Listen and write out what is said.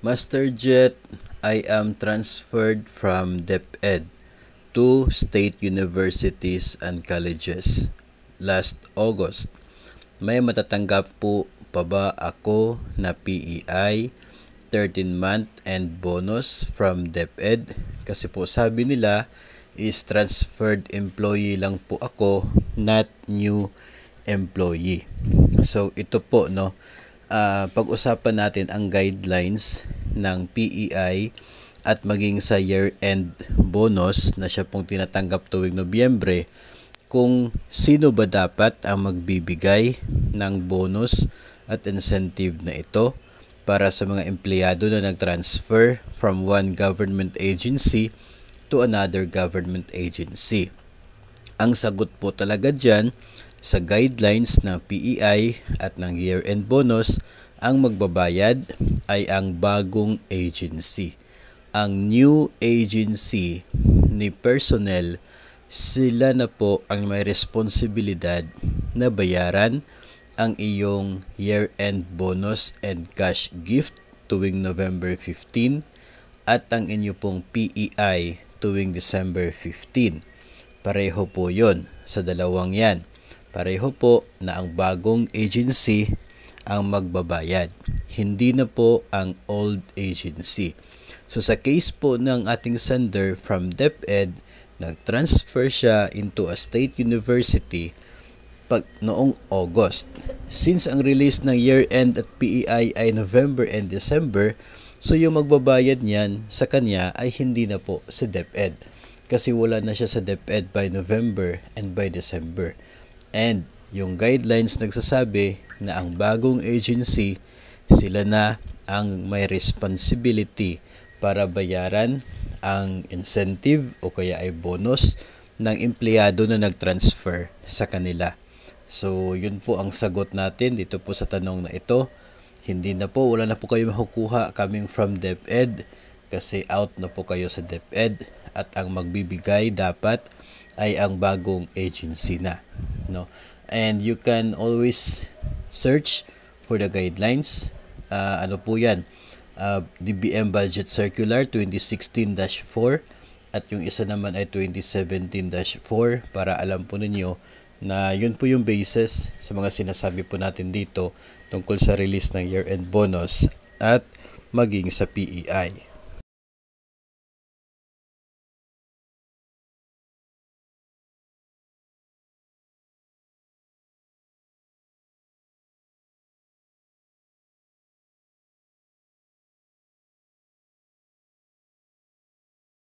MasterJet, I am transferred from DepEd to state universities and colleges last August. May matatanggap po pa ba ako na PEI, 13-month and bonus from DepEd? Kasi po sabi nila is transferred employee lang po ako, not new employee. So ito po pag-usapan natin ang guidelines ng PEI at maging sa year-end bonus na siya pong tinatanggap tuwing Nobyembre, kung sino ba dapat ang magbibigay ng bonus at incentive na ito para sa mga empleyado na nag-transfer from one government agency to another government agency. Ang sagot po talaga dyan sa guidelines ng PEI at ng year-end bonus, ang magbabayad ay ang bagong agency. Ang new agency ni personnel, sila na po ang may responsibilidad na bayaran ang iyong year-end bonus and cash gift tuwing November 15 at ang inyo pong PEI tuwing December 15. Pareho po yon sa dalawang yan. Pareho po na ang bagong agency ang magbabayad. Hindi na po ang old agency. So sa case po ng ating sender from DepEd, nag-transfer siya into a state university noong August. Since ang release ng year-end at PEI ay November and December, so yung magbabayad niyan sa kanya ay hindi na po si DepEd. Kasi wala na siya sa DepEd by November and by December. And yung guidelines nagsasabi na ang bagong agency, sila na ang may responsibility para bayaran ang incentive o kaya ay bonus ng empleyado na nag-transfer sa kanila. So yun po ang sagot natin dito po sa tanong na ito. Hindi na po, wala na po kayo makukuha coming from DepEd kasi out na po kayo sa DepEd at ang magbibigay dapat ay ang bagong agency na. And you can always search for the guidelines. Ano po yan? DBM Budget Circular 2016-4 at yung isa naman ay 2017-4 para alam po ninyo na yun po yung basis sa mga sinasabi po natin dito tungkol sa release ng year-end bonus at maging sa PEI.